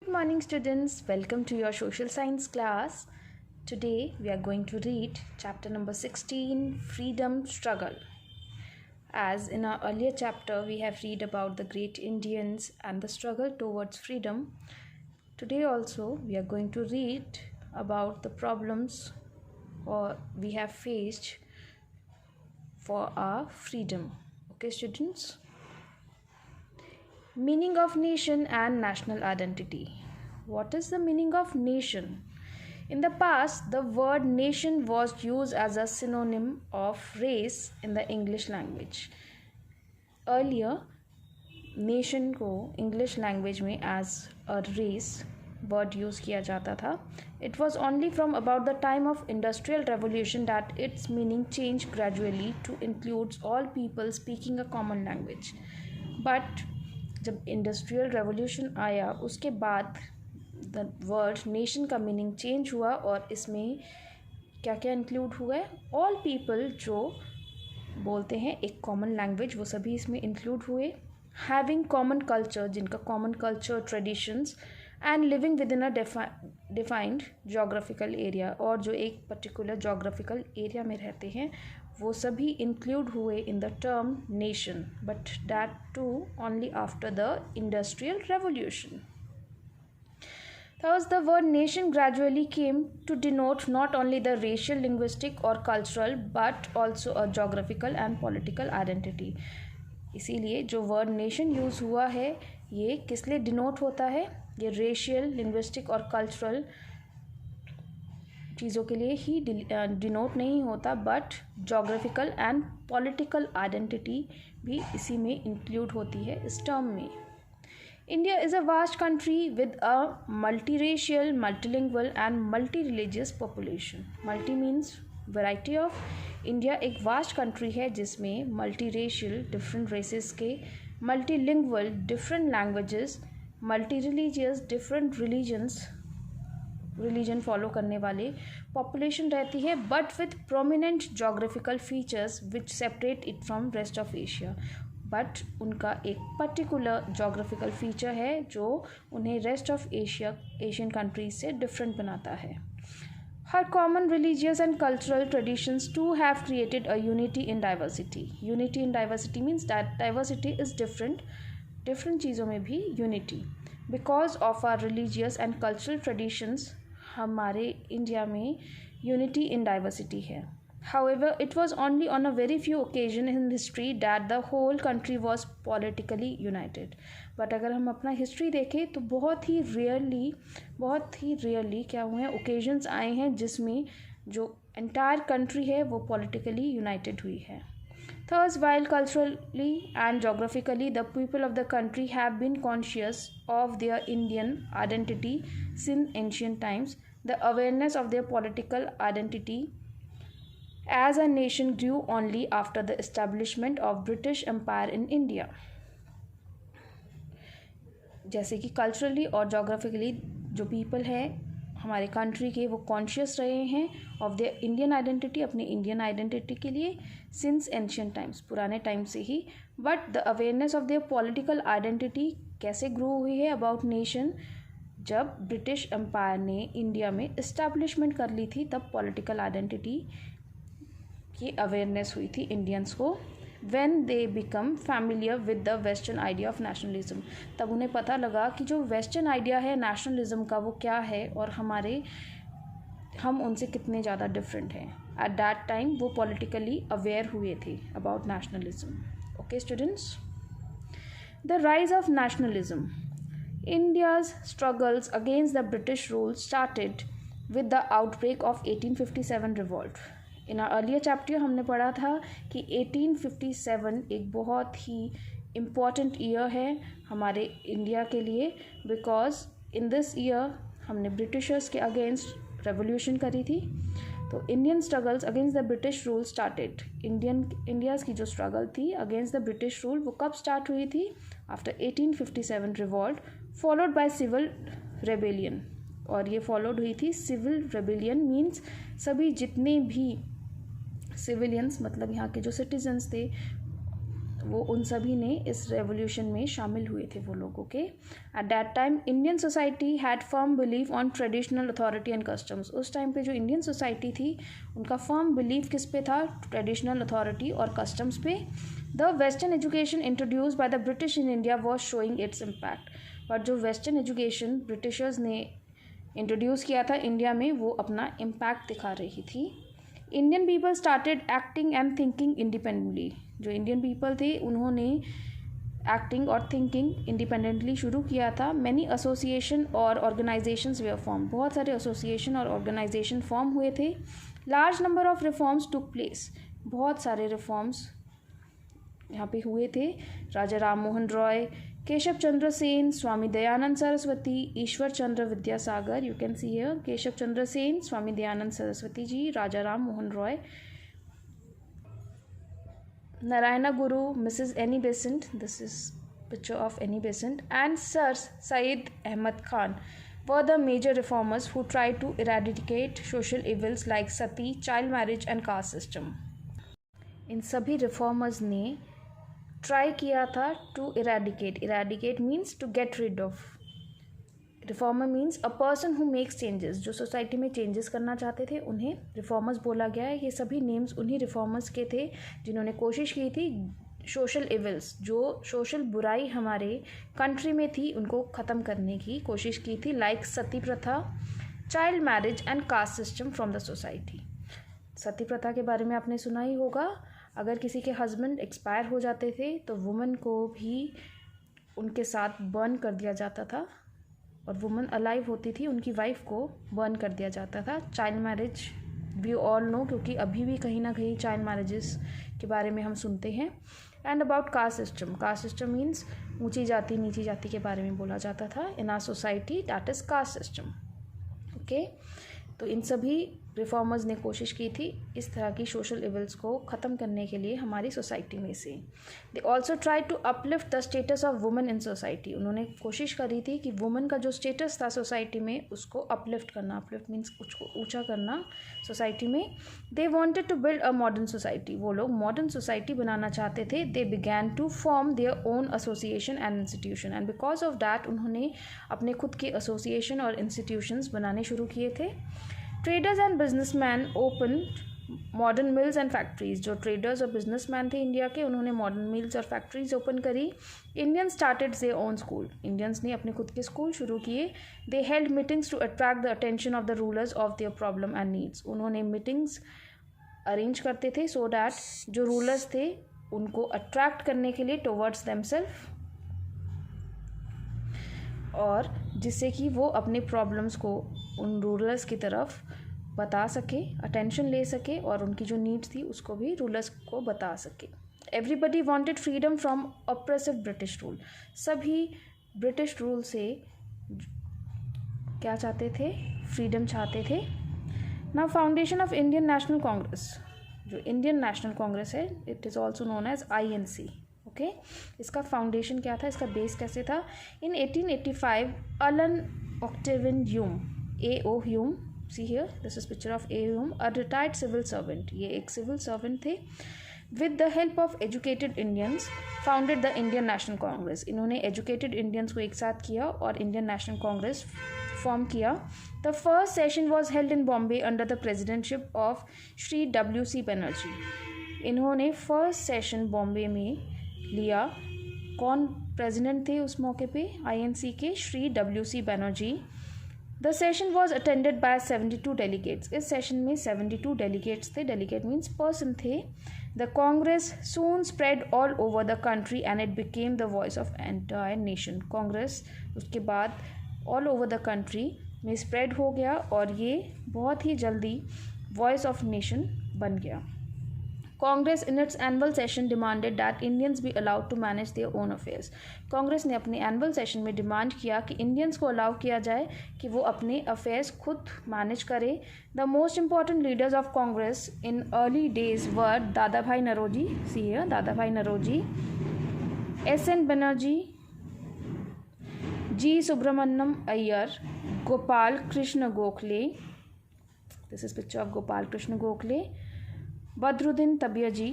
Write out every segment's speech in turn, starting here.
Good morning, students. Welcome to your social science class. Today we are going to read chapter number 16, Freedom Struggle. As in our earlier chapter, we have read about the great Indians and the struggle towards freedom. Today also we are going to read about the problems we have faced for our freedom. Okay, students? Meaning of nation and national identity. What is the meaning of nation? In the past, the word nation was used as a synonym of race in the English language. Earlier, nation को English language में as a race word use किया जाता था. It was only from about the time of Industrial Revolution that its meaning changed gradually to include all people speaking a common language. But जब industrial revolution आया उसके बाद the word nation का meaning change हुआ और इसमें क्या क्या इंक्लूड हुआ है. ऑल पीपल जो बोलते हैं एक कॉमन लैंग्वेज वो सभी इसमें इंक्लूड हुए. हैविंग कॉमन कल्चर जिनका common culture traditions and living with in a defined geographical area और जो एक पर्टिकुलर जोग्राफिकल एरिया में रहते हैं वो सभी इंक्लूड हुए in the term nation, but that too only after the industrial revolution. Thus, the word nation gradually came to denote not only the racial, linguistic or cultural but also a geographical and political identity. इसीलिए जो word nation use हुआ है ये किस लिए denote होता है? ये रेशियल, लिंग्विस्टिक और कल्चरल चीज़ों के लिए ही डिनोट नहीं होता, but geographical and political identity भी इसी में इंक्लूड होती है इस टर्म में. India is a vast country with a multiracial, multilingual and multi religious population. Multi means variety of. India एक वास्ट कंट्री है जिसमें मल्टीरेशियल डिफरेंट रेसेस के, multilingual different languages, multi religious different religion follow करने वाले population रहती है, but with prominent geographical features which separate it from rest of Asia. But उनका एक पर्टिकुलर जोग्राफिकल फीचर है जो उन्हें रेस्ट ऑफ एशियन कंट्रीज से डिफरेंट बनाता है. हर common religious and cultural traditions to have created a unity in diversity. Unity in diversity means that diversity is different चीज़ों में भी unity. Because of our religious and cultural traditions हमारे India में unity in diversity है. However, it was only on a very few occasions in history that the whole country was politically united. But अगर हम अपना history देखें तो बहुत ही rarely क्या हुए हैं ओकेजन्स आए हैं जिसमें जो एंटायर कंट्री है वो पॉलिटिकली यूनाइटेड हुई है. Thus, while culturally and geographically the people of the country have been conscious of their Indian identity since ancient times, the awareness of their political identity as a nation grew only after the establishment of British Empire in India. जैसे कि culturally और geographically जो people हैं हमारे country के वो conscious रहे हैं ऑफ देयर इंडियन आइडेंटिटी, अपनी इंडियन आइडेंटिटी के लिए सिंस एंशियंट टाइम्स, पुराने टाइम से ही. But the awareness of their political identity कैसे ग्रो हुई है अबाउट नेशन? जब ब्रिटिश एम्पायर ने इंडिया में इस्टेब्लिशमेंट कर ली थी तब पॉलिटिकल आइडेंटिटी की अवेयरनेस हुई थी इंडियंस को. When they become familiar with the western idea of nationalism, तब उन्हें पता लगा कि जो वेस्टर्न आइडिया है नेशनलिज्म का वो क्या है और हम उनसे कितने ज़्यादा डिफरेंट हैं. एट दैट टाइम वो पॉलिटिकली अवेयर हुए थे about nationalism. Okay students, the rise of nationalism. India's struggles against the British rule started with the outbreak of 1857 revolt. In our earlier chapter हमने पढ़ा था कि 1857 एक बहुत ही इम्पॉर्टेंट ईयर है हमारे इंडिया के लिए, बिकॉज इन दिस ईयर हमने ब्रिटिशर्स के अगेंस्ट रेवोल्यूशन करी थी. तो Indian struggles against the British rule started. India's की जो स्ट्रगल थी अगेंस्ट द ब्रिटिश रूल वो कब स्टार्ट हुई थी? After 1857 revolt followed by civil rebellion. और ये फॉलोड हुई थी सिविल रेबेलियन मीन्स सभी जितने भी सिविलियंस मतलब यहाँ के जो सिटीजन्स थे वो उन सभी ने इस रेवोल्यूशन में शामिल हुए थे वो लोग। Okay, eight that time Indian society had firm believe on traditional authority and customs. उस टाइम पे जो इंडियन सोसाइटी थी उनका फर्म बिलीव किस पे था? ट्रेडिशनल अथॉरिटी और कस्टम्स पे। The western education introduce by the British in India was showing its impact. But जो वेस्टर्न एजुकेशन ब्रिटिशर्स ने इंट्रोड्यूस किया था इंडिया में, वो अपना इम्पैक्ट दिखा रही थी। Indian people started acting and thinking independently. जो इंडियन पीपल थे उन्होंने एक्टिंग और थिंकिंग इंडिपेंडेंटली शुरू किया था। मैनी एसोसिएशन और ऑर्गेनाइजेशंस वेयर फॉर्म। बहुत सारे एसोसिएशन और ऑर्गेनाइजेशन फॉर्म हुए थे। Large number of reforms took place. बहुत सारे रिफॉर्म्स यहाँ पे हुए थे। Raja Ram Mohan Roy, Keshav Chandra Sen, Swami Dayanand Saraswati, Ishwar Chandra Vidyasagar, you can see here Keshav Chandra Sen, Swami Dayanand Saraswati ji, Raja Ram Mohan Roy, Narayana Guru, Mrs. Annie Besant, this is picture of Annie Besant, and Sir Syed Ahmad Khan were the major reformers who tried to eradicate social evils like sati, child marriage and caste system. इन सभी reformers ने try किया था to eradicate means to get rid of. Reformer means a person who makes changes. जो society में changes करना चाहते थे उन्हें रिफॉर्मर्स बोला गया है। ये सभी नेम्स उन्हीं रिफॉर्मर्स के थे जिन्होंने कोशिश की थी सोशल इविल्स, जो सोशल बुराई हमारे कंट्री में थी, उनको ख़त्म करने की कोशिश की थी। लाइक सती प्रथा, child marriage and caste system from the society. Sati प्रथा के बारे में आपने सुना ही होगा। अगर किसी के हस्बैंड एक्सपायर हो जाते थे तो वुमन को भी उनके साथ बर्न कर दिया जाता था, और वुमन अलाइव होती थी उनकी वाइफ को बर्न कर दिया जाता था। Child marriage we all know, क्योंकि अभी भी कहीं ना कहीं चाइल्ड मैरिजेस के बारे में हम सुनते हैं। And about caste system means ऊंची जाति नीची जाति के बारे में बोला जाता था in our society, that is caste system. Okay, तो इन सभी रिफॉर्मर्स ने कोशिश की थी इस तरह की सोशल इवल्स को ख़त्म करने के लिए हमारी सोसाइटी में से। They also try to uplift the status of women in society. उन्होंने कोशिश करी थी कि वुमेन का जो स्टेटस था सोसाइटी में उसको अपलिफ्ट करना। अपलिफ्ट मीन्स कुछ को ऊँचा करना सोसाइटी में। They wanted to build a modern society. वो लोग मॉडर्न सोसाइटी बनाना चाहते थे। They began to form their own association and institution, and because of that उन्होंने अपने खुद के एसोसिएशन और इंस्टीट्यूशंस बनाने शुरू किए थे। Traders and businessman open modern mills and factories. जो ट्रेडर्स और बिजनेसमैन थे इंडिया के, उन्होंने मॉडर्न मिल्स और फैक्ट्रीज ओपन करी। Indians started their own school. Indians ने अपने खुद के स्कूल शुरू किए। They held meetings to attract the attention of the rulers of their problem and needs. उन्होंने मीटिंग्स अरेंज करते थे सो दैट जो रूलर्स थे उनको अट्रैक्ट करने के लिए टुवर्ड्स देमसेल्फ, और जिससे कि वो अपने प्रॉब्लम्स को उन रूलर्स की तरफ बता सके, अटेंशन ले सके, और उनकी जो नीड्स थी उसको भी रूलर्स को बता सके। Everybody wanted freedom from oppressive British rule. सभी ब्रिटिश रूल से क्या चाहते थे? फ्रीडम चाहते थे। Now foundation of Indian National Congress. जो इंडियन नेशनल कांग्रेस है, it is also known as INC। Okay, इसका फाउंडेशन क्या था, इसका बेस कैसे था? In 1885 Allan Octavian Hume, A.O. Hume, see here this is picture of A. Hume, a retired civil servant. ये एक सिविल सर्वेंट थे। With the help of educated Indians founded the Indian National Congress. इन्होंने educated Indians को एक साथ किया और Indian National Congress form किया। The first session was held in Bombay under the presidentship of Shri W.C. Banerjee. इन्होंने फर्स्ट सेशन बॉम्बे में लिया। कौन प्रेसिडेंट थे उस मौके पे? INC के Shri W.C. Banerjee. The session was attended by 72 delegates. इस सेशन में 72 डेलीगेट्स थे। डेलीगेट मीन्स पर्सन थे। The Congress soon spread all over the country and it became the voice of entire nation. Congress उसके बाद ऑल ओवर द कंट्री में spread हो गया और ये बहुत ही जल्दी वॉइस ऑफ नेशन बन गया। Congress in its annual session demanded that Indians be allowed to manage their own affairs. Congress ने अपने एनुअल सेशन में डिमांड किया कि इंडियंस को अलाउ किया जाए कि वो अपने अफेयर्स खुद मैनेज करें। The most important leaders of Congress in early days were Dadabhai Naoroji, see here Dadabhai Naoroji, S.N. Banerjee, G. Subramania Iyer, Gopal Krishna Gokhale, this is picture of Gopal Krishna Gokhale, Badruddin Tyabji,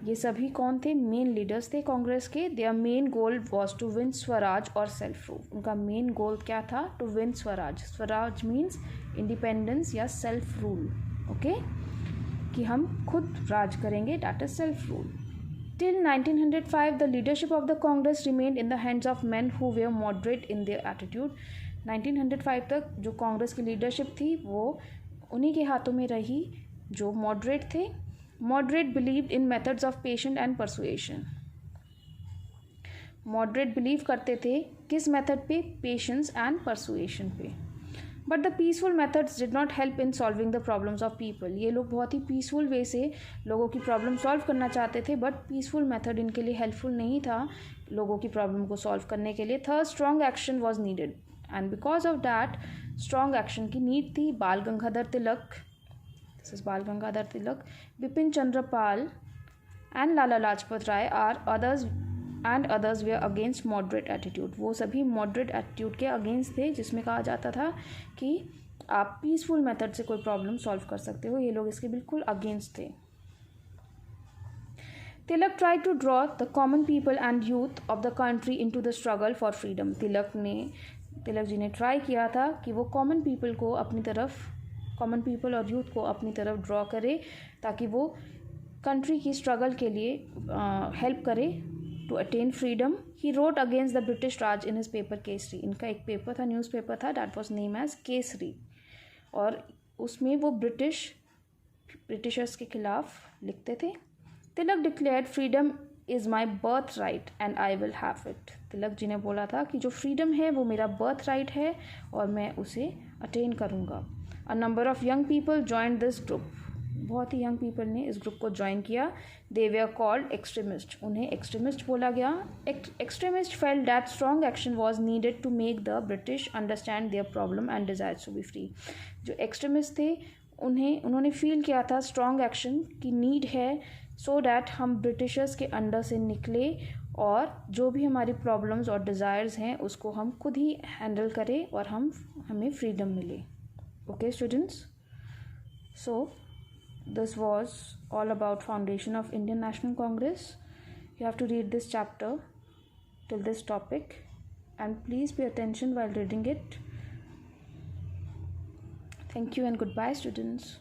ये सभी कौन थे? मेन लीडर्स थे कांग्रेस के. Their main goal was to win swaraj और सेल्फ रूल. उनका मेन गोल क्या था? To win swaraj. Swaraj means independence या सेल्फ रूल. ओके, कि हम खुद राज करेंगे, that is self rule. Till 1905, the leadership of the Congress remained in the hands of men who were moderate in their attitude. 1905 तक जो कांग्रेस की लीडरशिप थी वो उन्हीं के हाथों में रही जो मॉडरेट थे. Moderate believed in methods of patient and persuasion. Moderate believe करते थे किस मेथड पे? पेशेंस एंड परसुएशन पे. But the peaceful methods did not help in solving the problems of people. ये लोग बहुत ही पीसफुल वे से लोगों की प्रॉब्लम सॉल्व करना चाहते थे, बट पीसफुल मेथड इनके लिए हेल्पफुल नहीं था लोगों की प्रॉब्लम को सॉल्व करने के लिए. Third, strong action was needed and because of that strong action की नीड थी. Bal Gangadhar Tilak, this is Bal Gangadhar Tilak, Bipin Chandra Pal and Lala Lajpat Rai others were against moderate attitude. वो सभी moderate attitude के अगेंस्ट थे जिसमें कहा जाता था कि आप पीसफुल मेथड से कोई प्रॉब्लम सॉल्व कर सकते हो. ये लोग इसके बिल्कुल अगेंस्ट थे. तिलक tried to draw the common people and youth of the country into the struggle for freedom. Tilak ji ने ट्राई किया था कि वो कॉमन पीपल और यूथ को अपनी तरफ ड्रॉ करे ताकि वो कंट्री की स्ट्रगल के लिए हेल्प करे to attain freedom. He wrote against the British Raj in his paper Kesari. इनका एक पेपर था, न्यूज़पेपर था, that was named as Kesari, और उसमें वो ब्रिटिशर्स के खिलाफ लिखते थे. तिलक declared freedom is my birthright and I will have it. Tilak ji ने बोला था कि जो फ्रीडम है वो मेरा बर्थ राइट है और मैं उसे अटेन करूँगा. A number of young people joined this group. बहुत ही यंग पीपल ने इस ग्रुप को ज्वाइन किया. दे वे आर कॉल्ड एक्सट्रीमिस्ट. उन्हें एक्सट्रीमिस्ट बोला गया. Extremist felt that strong action was needed to make the British understand their problem and desires to be free. जो extremist थे उन्होंने फील किया था स्ट्रॉन्ग एक्शन की नीड है सो डैट हम ब्रिटिशर्स के अंडर से निकले और जो भी हमारी प्रॉब्लम्स और डिज़ायर्स हैं उसको हम खुद ही हैंडल करें और हमें फ्रीडम मिले. Okay students, so this was all about foundation of Indian National Congress. You have to read this chapter till this topic and please pay attention while reading it. Thank you and goodbye students.